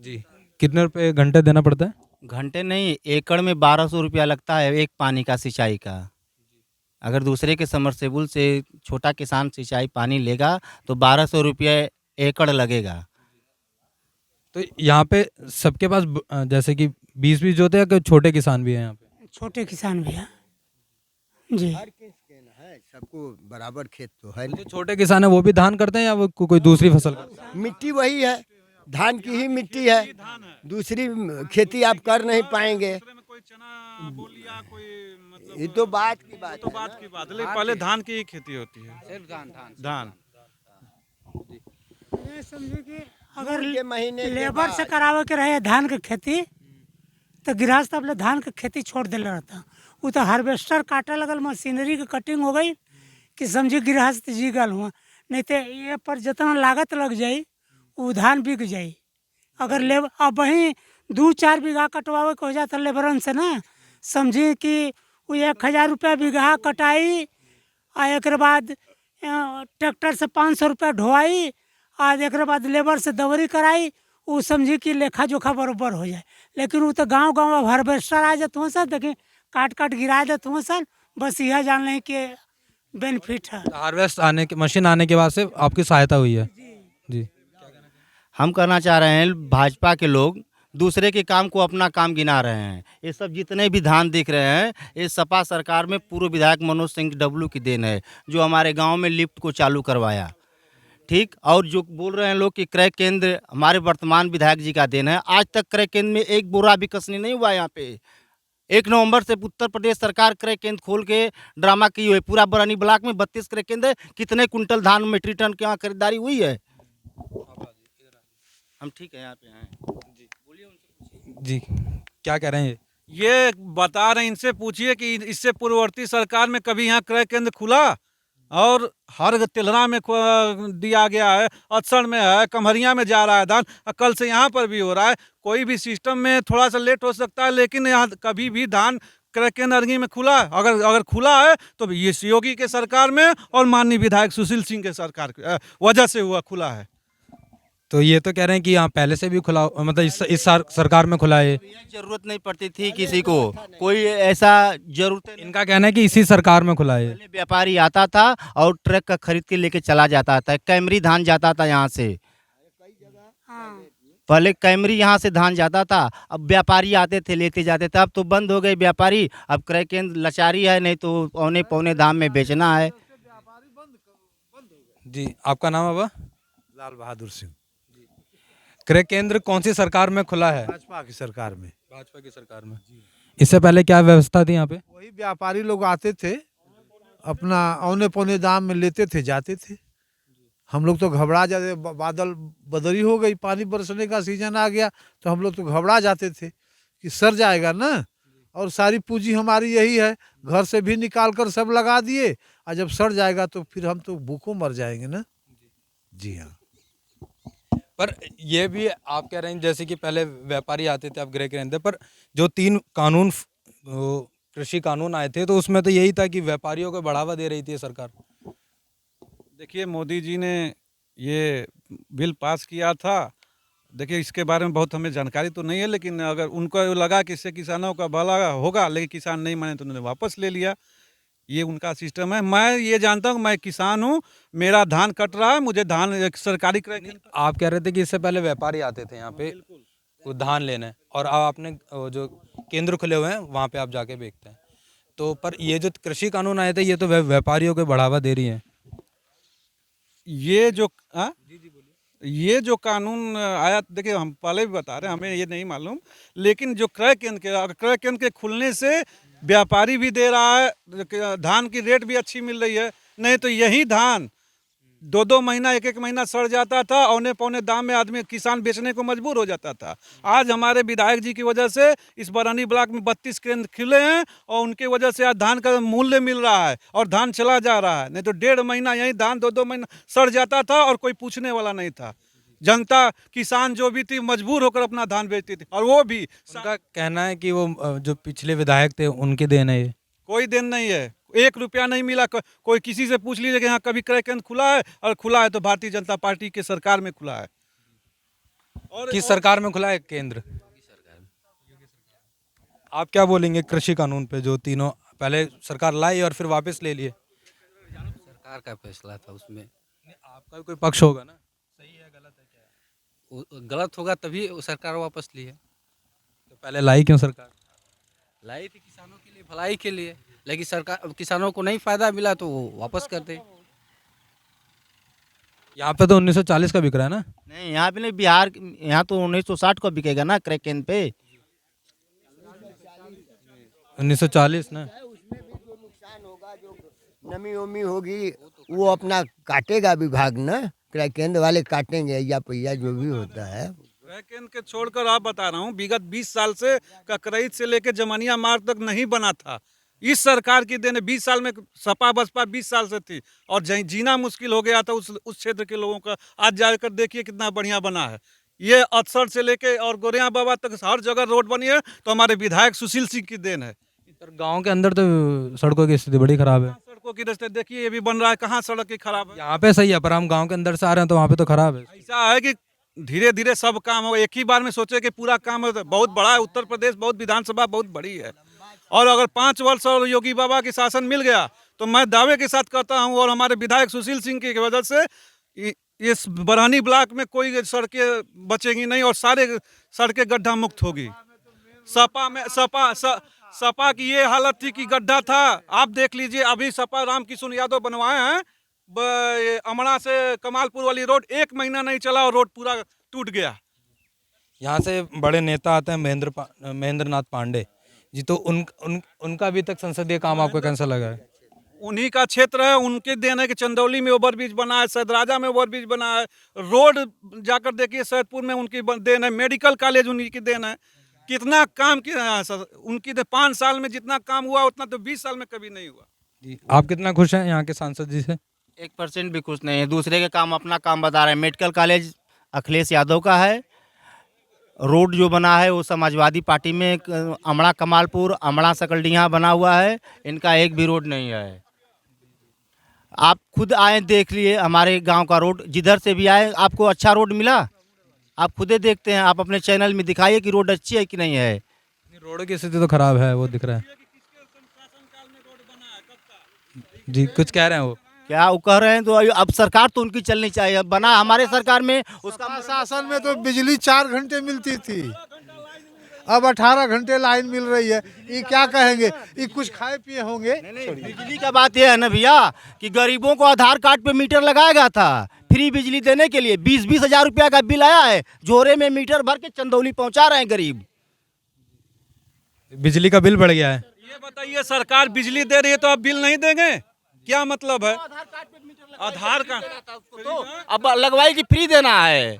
जी। कितने रुपए घंटे देना पड़ता है? घंटे नहीं, एकड़ में 1200 रुपया लगता है एक पानी का, सिंचाई का। अगर दूसरे के समरसेबुल से छोटा किसान सिंचाई पानी लेगा तो 1200 रुपये एकड़ लगेगा। तो यहाँ पे सबके पास जैसे कि 20-20 जोते हैं, कि छोटे किसान भी हैं यहाँ पे? छोटे किसान भी हैं जी। हर किसके न है, सबको बराबर खेत तो है तो जो नहीं। छोटे किसान है वो भी धान करते हैं या वो कोई दूसरी फसल करते हैं? मिट्टी वही है, धान की ही मिट्टी है, दूसरी खेती आप कर नहीं पाएंगे। दूसरे में कोई चना बो लिया, कोई मतलब ये तो बात की बात तो है बात ना। की बात है, लेकिन पहले धान की ही खेती होती है। सिर्फ धान। ये समझिए कि अगर जून के महीने के लेबर से बाद करावे के रहे धान के खेती तो गृहस्थ अपने धान के खेती छोड़ देले रहता। वो तो हार्वेस्टर काटे लगल, मशीनरी की कटिंग हो गई कि समझिए गृहस्थ जी गल हुआ। नहीं तो ये पर जितना लागत लग जाई वो धान बिक जाई। अगर ले अब वहीं 2-4 बीघा कटवावे के हो जाता लेबरन से ना, समझिए कि वो 1000 रुपया बीघा कटाई आ एक बाद ट्रैक्टर से 500 रुपया ढोआई, आज एक बाद लेबर से दवरी कराई, वो समझी कि लेखा जोखा बराबर हो जाए। लेकिन वो तो गांव गांव अब हार्वेस्टर आ जाते हैं सर, देखिए काट काट गिरा देते हैं सर। बस यह जान लें कि बेनिफिट है। हार्वेस्ट आने के मशीन आने के बाद से आपकी सहायता हुई है? जी। हम कहना चाह रहे हैं, भाजपा के लोग दूसरे के काम को अपना काम गिना रहे हैं। ये सब जितने भी धान दिख रहे हैं, ये सपा सरकार में पूर्व विधायक मनोज सिंह डब्लू की देन है, जो हमारे गांव में लिफ्ट को चालू करवाया। ठीक, और जो बोल रहे हैं लोग कि क्रय केंद्र हमारे वर्तमान विधायक जी का देन है, आज तक क्रय केंद्र में एक बोरा भी कसनी नहीं हुआ। यहाँ पे 1 नवंबर से उत्तर प्रदेश सरकार क्रय केंद्र खोल के ड्रामा की हुई है। पूरा बरौनी ब्लॉक में 32 क्रय केंद्र है। कितने कुंटल धान मीट्रिक टन के यहाँ खरीदारी हुई है? हम ठीक है, यहाँ पे हैं जी, क्या कह रहे हैं ये? ये बता रहे हैं, इनसे पूछिए कि इससे पूर्ववर्ती सरकार में कभी यहाँ क्रय केंद्र खुला? और हर तिलरा में दिया गया है, अदसर में है, कमहरिया में जा रहा है धान, और कल से यहाँ पर भी हो रहा है। कोई भी सिस्टम में थोड़ा सा लेट हो सकता है, लेकिन यहाँ कभी भी धान क्रय केंद्र अरगी में खुला है। अगर अगर खुला है तो ये योगी के सरकार में और माननीय विधायक सुशील सिंह के सरकार की वजह से हुआ खुला है। तो ये तो कह रहे हैं कि यहाँ पहले से भी खुला, मतलब इस सरकार में खुला है। जरूरत नहीं पड़ती थी किसी को, कोई ऐसा जरूरत नहीं। इनका कहना है कि इसी सरकार में खुला है। पहले व्यापारी आता था और ट्रक का खरीद के लेके चला जाता था। कैमरी धान जाता था यहाँ से, पहले कैमरी यहाँ से धान जाता था, अब व्यापारी आते थे लेते जाते थे। अब तो बंद हो गए व्यापारी, अब क्रय केंद्र लाचारी है, नहीं तो पौने पौने दाम में बेचना है। जी, आपका नाम है? लाल बहादुर सिंह। क्रय केंद्र कौन सी सरकार में खुला है? भाजपा की सरकार में। भाजपा की सरकार में। इससे पहले क्या व्यवस्था थी यहाँ पे? वही व्यापारी लोग आते थे, अपना औने पौने दाम में लेते थे, जाते थे। हम लोग तो घबरा जाते, बादल बदरी हो गई, पानी बरसने का सीजन आ गया तो हम लोग तो घबरा जाते थे कि सर जाएगा ना। और सारी पूंजी हमारी यही है, घर से भी निकाल कर सब लगा दिए, और जब सड़ जाएगा तो फिर हम तो भूखों मर जाएंगे ना। जी हाँ। पर ये भी आप कह रहे हैं जैसे कि पहले व्यापारी आते थे, अब क्रय केंद्र, पर जो 3 कानून कृषि कानून आए थे तो उसमें तो यही था कि व्यापारियों को बढ़ावा दे रही थी सरकार। देखिए, मोदी जी ने ये बिल पास किया था। देखिए, इसके बारे में बहुत हमें जानकारी तो नहीं है, लेकिन अगर उनको लगा कि इससे किसानों का भला होगा, लेकिन किसान नहीं माने तो उन्होंने वापस ले लिया। ये उनका सिस्टम है। मैं ये जानता हूँ, मैं किसान हूँ, मेरा धान कट रहा है, मुझे धान एक सरकारी क्रय केंद्र। आप कह रहे थे कि इससे पहले व्यापारी आते थे यहाँ पे वो धान लेने, और अब आपने जो केंद्र खुले हुए हैं वहाँ पे आप जाके बेचते हैं। तो पर ये जो कृषि कानून आए थे ये तो व्यापारियों को बढ़ावा दे रही है। ये जो कानून आया, देखिए हम पहले भी बता रहे हैं, हमें ये नहीं मालूम, लेकिन जो क्रय केंद्र के खुलने से व्यापारी भी दे रहा है, धान की रेट भी अच्छी मिल रही है। नहीं तो यही धान 2-2 महीना 1-1 महीना सड़ जाता था, औने पौने दाम में आदमी किसान बेचने को मजबूर हो जाता था। आज हमारे विधायक जी की वजह से इस बरौनी ब्लॉक में 32 केंद्र खुले हैं, और उनके वजह से आज धान का मूल्य मिल रहा है और धान चला जा रहा है। नहीं तो 1.5 महीना यही धान 2-2 महीना सड़ जाता था और कोई पूछने वाला नहीं था। जनता, किसान जो भी थी, मजबूर होकर अपना धान बेचती थी, और वो भी उनका कहना है कि वो जो पिछले विधायक थे उनके देन है ये। कोई दिन नहीं है, 1 रुपया नहीं मिला। कोई किसी से पूछ लीजिए कि यहाँ कभी क्रय केंद्र खुला है, और खुला है तो भारतीय जनता पार्टी के सरकार में खुला है। और किस सरकार में खुला है केंद्र? आप क्या बोलेंगे कृषि कानून पे जो तीनों पहले सरकार लाई और फिर वापस ले लिए? सरकार का फैसला था उसमें। आपका भी कोई पक्ष होगा ना? सही है गलत है क्या? गलत होगा तभी वो सरकार वापस ली है। तो पहले लाई क्यों सरकार? लाई थी किसानों के लिए, भलाई के लिए, लेकिन सरकार किसानों को नहीं फायदा मिला तो वो वापस कर दे। यहाँ पे तो 1940 का बिक रहा है ना? नहीं, यहाँ पे नहीं, बिहार यहाँ तो 1960 को बिकेगा ना क्रय केंद्र पे। 1940 ना? नमी उमी होगी वो अपना काटेगा विभाग ना, क्रय केंद्र वाले काटेंगे या पहिया जो भी होता है। क्रय केंद्र के छोड़कर आप बता रहा हूँ, विगत 20 साल से ककरईत से लेकर जमनिया मार्ग तक नहीं बना था। इस सरकार की देन 20 साल में सपा बसपा 20 साल से थी और जीना मुश्किल हो गया था उस क्षेत्र के लोगों का। आज जाकर देखिए कितना बढ़िया बना है। ये अतसर से लेके और गोरिया बाबा तक हर जगह रोड बनी है तो हमारे विधायक सुशील सिंह की देन है। पर गांव के अंदर तो सड़कों की स्थिति बड़ी खराब है। सड़कों की रास्ते देखिए ये भी बन रहा है, कहाँ सड़क की खराब है। यहाँ पे सही है पर हम गांव के अंदर से आ रहे हैं तो वहाँ पे तो खराब है। ऐसा है कि धीरे धीरे सब काम हो, एक ही बार में सोचे कि पूरा काम हो, तो बहुत बड़ा है उत्तर प्रदेश, बहुत विधानसभा बहुत बड़ी है। और अगर 5 वर्ष और योगी बाबा की शासन मिल गया तो मैं दावे के साथ कहता हूँ और हमारे विधायक सुशील सिंह की वजह से इस बरहनी ब्लॉक में कोई सड़कें बचेंगी नहीं और सारे सड़कें गड्ढा मुक्त होगी। सपा में सपा की ये हालत थी कि गड्ढा था। आप देख लीजिए अभी सपा रामकिशोर यादव बनवाए हैं अमड़ा से कमालपुर वाली रोड, 1 महीना नहीं चला और रोड पूरा टूट गया। यहाँ से बड़े नेता आते हैं महेंद्र नाथ पांडे जी, तो उनका अभी तक संसदीय काम आपको कैसा लगा है? उन्हीं का क्षेत्र है, उनके देन है कि चंदौली में ओवरब्रिज बना है, सदराजा में ओवरब्रिज बना है, रोड जाकर देखिए सैदपुर में उनकी देन है, मेडिकल कॉलेज उन्हीं की देन है। कितना काम किया है सर उनकी, 5 साल में जितना काम हुआ उतना तो 20 साल में कभी नहीं हुआ। जी आप कितना खुश हैं यहाँ के सांसद जी से? 1% भी खुश नहीं है। दूसरे के काम अपना काम बता रहे हैं। मेडिकल कॉलेज अखिलेश यादव का है, रोड जो बना है वो समाजवादी पार्टी में अमड़ा कमालपुर अमड़ा सकलडीहा बना हुआ है, इनका एक भी रोड नहीं है। आप खुद आए देख लिए हमारे गांव का रोड, जिधर से भी आए आपको अच्छा रोड मिला? आप खुदे देखते हैं, आप अपने चैनल में दिखाइए कि रोड अच्छी है कि नहीं है। रोड की स्थिति तो खराब है, वो दिख रहा है। जी कुछ कह रहे हैं वो? क्या वो कह रहे हैं तो अब सरकार तो उनकी चलनी चाहिए। अब बना हमारे सरकार में, उसका शासन में तो बिजली 4 घंटे मिलती थी, अब 18 घंटे लाइन मिल रही है। ये क्या कहेंगे, ये कुछ खाए पिए होंगे? नहीं, बिजली का बात यह है ना भैया कि गरीबों को आधार कार्ड पे मीटर लगाया गया था फ्री बिजली देने के लिए। 20-20 हजार रुपया का बिल आया है, जोरे में मीटर भर के चंदौली पहुंचा रहे हैं गरीब। बिजली का बिल बढ़ गया है। ये बताइए सरकार बिजली दे रही है तो आप बिल नहीं देंगे, क्या मतलब है? आधार कार्ड तो अब लगवाई कि फ्री देना है,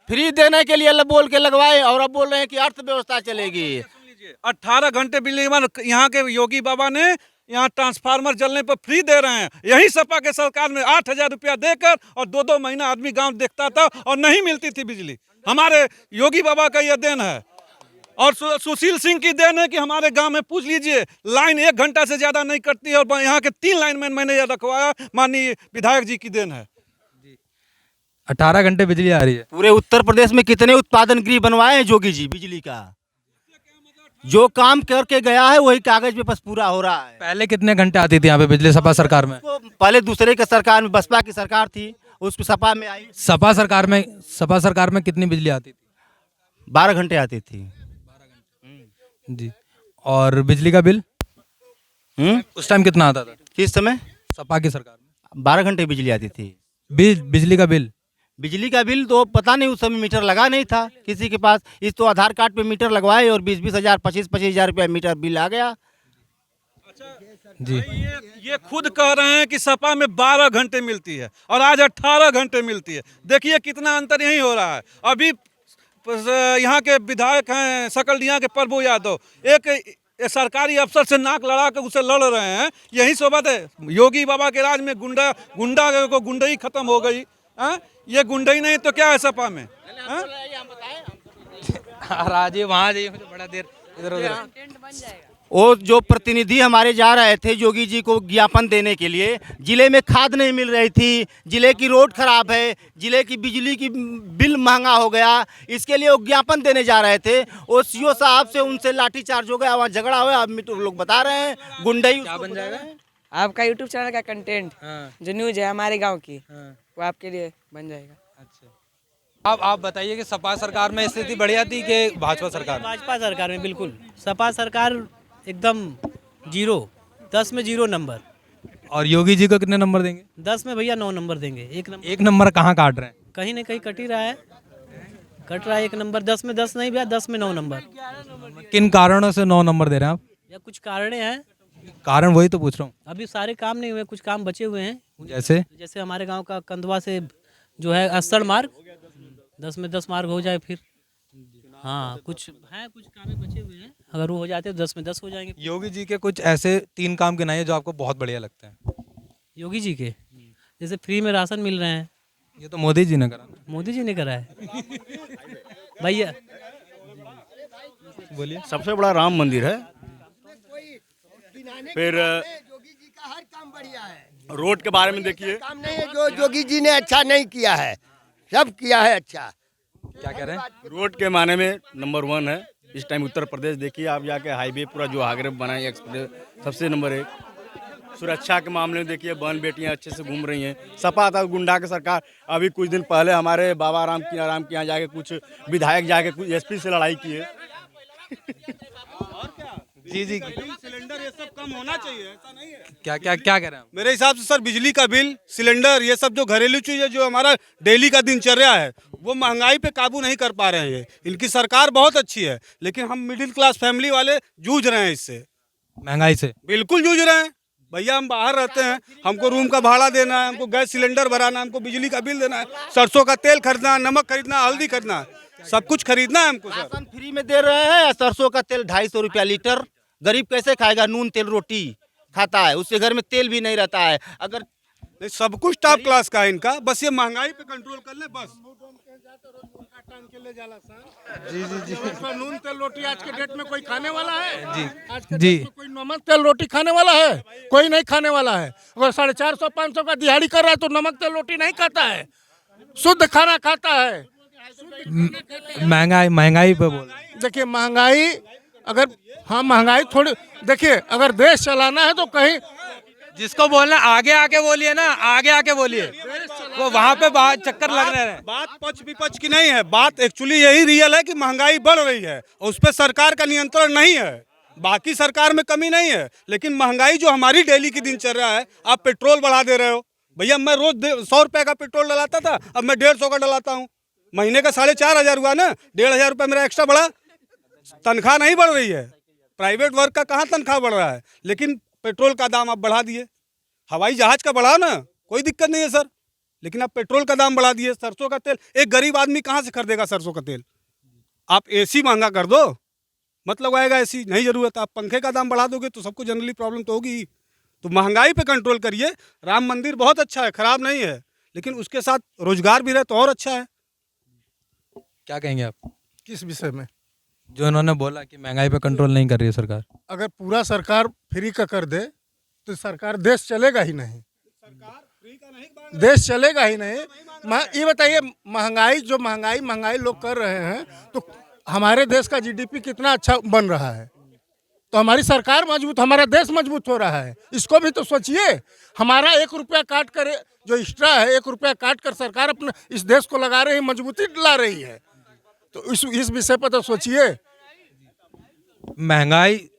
फ्री देने के लिए बोल के लगवाए और अब बोल रहे हैं कि अर्थव्यवस्था चलेगी। 18 घंटे बिजली यहाँ के योगी बाबा ने यहाँ ट्रांसफार्मर जलने पर फ्री दे रहे हैं। यही सपा के सरकार में 8,000 रुपया देकर और 2-2 महीना आदमी गांव देखता था और नहीं मिलती थी बिजली। हमारे योगी बाबा का यह देन है और सुशील सिंह की देन है कि हमारे गांव में पूछ लीजिए लाइन 1 घंटा से ज़्यादा नहीं कटती है और यहाँ के 3 लाइन मैंने यह रखवाया, माननीय विधायक जी की देन है। 18 घंटे बिजली आ रही है। पूरे उत्तर प्रदेश में कितने उत्पादन गृह बनवाए हैं जोगी जी बिजली का? जो काम करके गया है वही कागज पे बस पूरा हो रहा है। पहले कितने घंटे आती थी यहाँ पे बिजली सपा सरकार में? पहले दूसरे के सरकार में, बसपा की सरकार थी, उसको सपा में आई। सपा सरकार में कितनी बिजली आती थी? 12 घंटे आती थी जी। और बिजली का बिल उस टाइम कितना आता था? किस समय? सपा की सरकार में 12 घंटे बिजली आती थी। बिजली का बिल? बिजली का बिल तो पता नहीं, उस समय मीटर लगा नहीं था किसी के पास। इस तो आधार कार्ड पे मीटर लगवाए और 20-20 हजार 25-25 हजार रुपया मीटर बिल आ गया। जी ये खुद कह रहे हैं कि सपा में 12 घंटे मिलती है और आज 18 घंटे मिलती है। देखिए कितना अंतर यही हो रहा है। अभी यहाँ के विधायक हैं सकलडीहा के प्रभु यादव, एक सरकारी अफसर से नाक लड़ा कर उसे लड़ रहे हैं। यही सोबत है योगी बाबा के राज में गुंडई खत्म हो गई। ये गुंडई नहीं तो क्या है सपा में? राजीव वहाँ जाइए, मुझे बड़ा देर इधर उधर वो जो प्रतिनिधि हमारे जा रहे थे योगी जी को ज्ञापन देने के लिए, जिले में खाद नहीं मिल रही थी, जिले की रोड खराब है, जिले की बिजली की बिल महंगा हो गया, इसके लिए वो ज्ञापन देने जा रहे थे। वो सीओ साहब से उनसे लाठीचार्ज हो गया, वहाँ झगड़ा हुआ। अब लोग बता रहे हैं गुंडई क्या बन जाएगा? आपका यूट्यूब चैनल का कंटेंट हाँ, जो न्यूज है हमारे गांव की हाँ, वो आपके लिए बन जाएगा। अच्छा। आप बताइए कि सपा सरकार में स्थिति बढ़िया थी कि भाजपा सरकार? भाजपा सरकार में बिल्कुल, सपा सरकार एकदम 0, 10 में 0 नंबर, और योगी जी को कितने नंबर देंगे? 10 में भैया 9 नंबर देंगे। 1 नंबर एक नंबर कहाँ काट रहे हैं? कहीं ना कहीं कट ही रहा है, कट रहा है 1 नंबर। 10 में 10 नहीं भैया, 10 में 9 नंबर। किन कारणों से 9 नंबर दे रहे हैं आप? या कुछ कारण हैं, कारण वही तो पूछ रहा हूँ। अभी सारे काम नहीं हुए, कुछ काम बचे हुए हैं। जैसे जैसे हमारे गांव का कंदवा से जो है अस्तर मार्ग, 10 में 10 मार्ग हो जाए फिर। हाँ, कुछ काम बचे हुए हैं, अगर वो हो जाते तो 10 में 10 हो जाएंगे। योगी जी के कुछ ऐसे 3 काम गिनाइए जो आपको बहुत बढ़िया लगते हैं। योगी जी के जैसे फ्री में राशन मिल रहे हैं, ये तो मोदी जी ने करा ना। मोदी जी ने करा है भैया। बोलिए। सबसे बड़ा राम मंदिर है। फिर योगी जी का हर काम बढ़िया है। रोड के बारे में देखिए, काम नहीं है जो योगी जी ने अच्छा नहीं किया है, सब किया है अच्छा। क्या कह रहे हैं? रोड के माने में नंबर 1 है इस टाइम उत्तर प्रदेश। देखिए आप जाके हाईवे पूरा जो आगरा बनाए एक्सप्रेस सबसे नंबर 1। सुरक्षा के मामले में देखिए बहन बेटियां अच्छे से घूम रही हैं। सपा था गुंडा की सरकार। अभी कुछ दिन पहले हमारे बाबा राम के यहाँ जाके कुछ विधायक जाके कुछ एसपी से लड़ाई किए। जी जी, सिलेंडर ये सब कम होना चाहिए, ऐसा नहीं है। क्या क्या क्या कह रहे हैं आप? मेरे हिसाब से सर बिजली का बिल, सिलेंडर, ये सब जो घरेलू चीज़ है जो हमारा डेली का दिनचर्या है वो महंगाई पे काबू नहीं कर पा रहे हैं। इनकी सरकार बहुत अच्छी है लेकिन हम मिडिल क्लास फैमिली वाले जूझ रहे हैं इससे, महंगाई से। बिल्कुल जूझ रहे हैं। भैया हम बाहर रहते हैं, हमको रूम का भाड़ा देना है, हमको गैस सिलेंडर भराना है, हमको बिजली का बिल देना है, सरसों का तेल खरीदना है, नमक खरीदना है, हल्दी खरीदना है, सब कुछ खरीदना है हमको सर। राशन फ्री में दे रहे हैं। सरसों का तेल 250 रुपया लीटर। गरीब कैसे खाएगा? नून तेल रोटी खाता है, उसके घर में तेल भी नहीं रहता है। अगर नहीं, सब कुछ टॉप क्लास का है इनका, बस ये महंगाई पे कंट्रोल कर ले बस। जी जी जी नून तेल रोटी आज के डेट में कोई खाने वाला है? जी आज के जी। डेट में कोई नमक तेल रोटी खाने वाला है? कोई नहीं खाने वाला है। अगर 450-500 का दिहाड़ी कर रहा है तो नमक तेल रोटी नहीं खाता है, शुद्ध खाना खाता है। महंगाई पे बोल रहे हैं। देखिए महंगाई, अगर हाँ महंगाई थोड़ी, देखिए अगर देश चलाना है तो कहीं जिसको बोलना आगे आके बोलिए ना, आगे आके बोलिए। वो वहाँ पे चक्कर लग रहे हैं। बात पक्ष विपक्ष की नहीं है, बात एक्चुअली यही रियल है कि महंगाई बढ़ रही है और उस पर सरकार का नियंत्रण नहीं है। बाकी सरकार में कमी नहीं है लेकिन महंगाई जो हमारी डेली की दिनचर्या है, आप पेट्रोल बढ़ा दे रहे हो। भैया मैं रोज 100 रुपये का पेट्रोल डलाता था, अब मैं 150 का डलाता हूँ। महीने का 4,500 हुआ ना, 1,500 रुपये मेरा एक्स्ट्रा बढ़ा। तनख्वाह नहीं बढ़ रही है, प्राइवेट वर्क का कहाँ तनख्वाह बढ़ रहा है, लेकिन पेट्रोल का दाम आप बढ़ा दिए। हवाई जहाज का बढ़ाओ ना, कोई दिक्कत नहीं है सर, लेकिन आप पेट्रोल का दाम बढ़ा दिए। सरसों का तेल एक गरीब आदमी कहाँ से खरीदेगा सरसों का तेल? आप एसी महंगा कर दो, मत लगवाएगा एसी, नहीं जरूरत। आप पंखे का दाम बढ़ा दोगे तो सबको जनरली प्रॉब्लम तो होगी ही। तो महंगाई पे कंट्रोल करिए। राम मंदिर बहुत अच्छा है, खराब नहीं है, लेकिन उसके साथ रोजगार भी रहे तो और अच्छा है। क्या कहेंगे आप किस विषय में? जो इन्होंने बोला कि महंगाई पे कंट्रोल नहीं कर रही है सरकार? अगर पूरा सरकार फ्री का कर दे तो सरकार, देश चलेगा ही नहीं, देश चलेगा ही नहीं। ये बताइए महंगाई लोग कर रहे हैं तो हमारे देश का जीडीपी कितना अच्छा बन रहा है, तो हमारी सरकार मजबूत, हमारा देश मजबूत हो रहा है। इसको भी तो सोचिए। हमारा 1 रुपया काट कर जो एक्स्ट्रा है, 1 रुपया काट कर सरकार अपने इस देश को लगा रही है, मजबूती ला रही है। तो इस विषय पर तो सोचिए। महंगाई,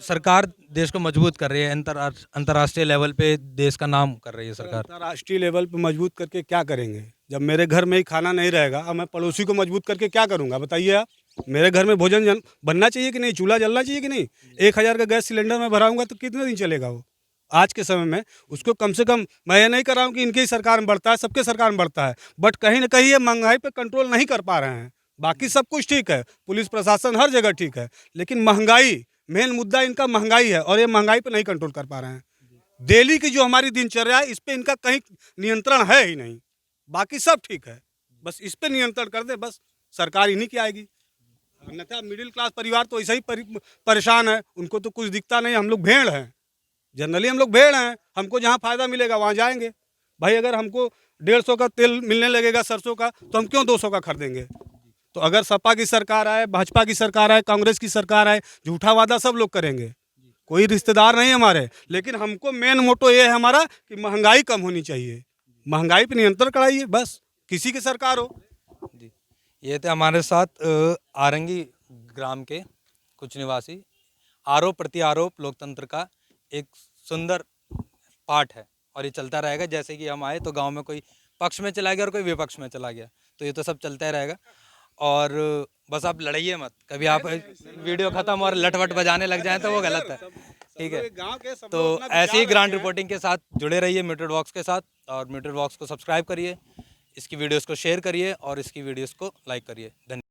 सरकार देश को मजबूत कर रही है, अंतर्राष्ट्रीय लेवल पे देश का नाम कर रही है सरकार। अंतर्राष्ट्रीय लेवल पे मजबूत करके क्या करेंगे जब मेरे घर में ही खाना नहीं रहेगा? अब मैं पड़ोसी को मजबूत करके क्या करूंगा बताइए आप? मेरे घर में भोजन बनना चाहिए कि नहीं, चूल्हा जलना चाहिए कि नहीं? 1,000 का गैस सिलेंडर में भराऊंगा तो कितने दिन चलेगा वो? आज के समय में उसको कम से कम, मैं ये नहीं कर रहा हूँ कि इनकी ही सरकार में बढ़ता है, सबके सरकार में बढ़ता है, बट कहीं ना कहीं ये महंगाई पे कंट्रोल नहीं कर पा रहे हैं। बाकी सब कुछ ठीक है, पुलिस प्रशासन हर जगह ठीक है, लेकिन महंगाई, मेन मुद्दा इनका महंगाई है और ये महंगाई पे नहीं कंट्रोल कर पा रहे हैं। डेली की जो हमारी दिनचर्या है इस पे इनका कहीं नियंत्रण है ही नहीं। बाकी सब ठीक है, बस इस पे नियंत्रण कर दे, बस सरकार इन्हीं की आएगी। अन्यथा मिडिल क्लास परिवार तो ऐसा ही परेशान है, उनको तो कुछ दिखता नहीं। हम लोग भेड़ हैं, जनरली हम लोग भेड़ हैं, हमको जहाँ फ़ायदा मिलेगा वहाँ जाएंगे। भाई अगर हमको 150 का तेल मिलने लगेगा सरसों का, तो हम क्यों 200 का खरीदेंगे? तो अगर सपा की सरकार आए, भाजपा की सरकार आए, कांग्रेस की सरकार आए, झूठा वादा सब लोग करेंगे, कोई रिश्तेदार नहीं हमारे। लेकिन हमको मेन मोटो ये है हमारा कि महंगाई कम होनी चाहिए, महंगाई पर नियंत्रण कराइए, बस किसी की सरकार हो। जी, ये थे हमारे साथ आरंगी ग्राम के कुछ निवासी। आरोप प्रत्यारोप लोकतंत्र का एक सुंदर पाठ है और ये चलता रहेगा। जैसे कि हम आए तो गांव में कोई पक्ष में चला गया और कोई विपक्ष में चला गया, तो ये तो सब चलता ही रहेगा। और बस आप लड़ाइए मत, कभी आप वीडियो खत्म और लटवट बजाने लग जाएं तो वो गलत है, ठीक है। तो ऐसे ही ग्राउंड रिपोर्टिंग के साथ जुड़े रहिए म्यूटेड वॉक्स के साथ, और म्यूटेड वॉक्स को सब्सक्राइब करिए, इसकी वीडियोस को शेयर करिए और इसकी वीडियोस को लाइक करिए। धन्यवाद।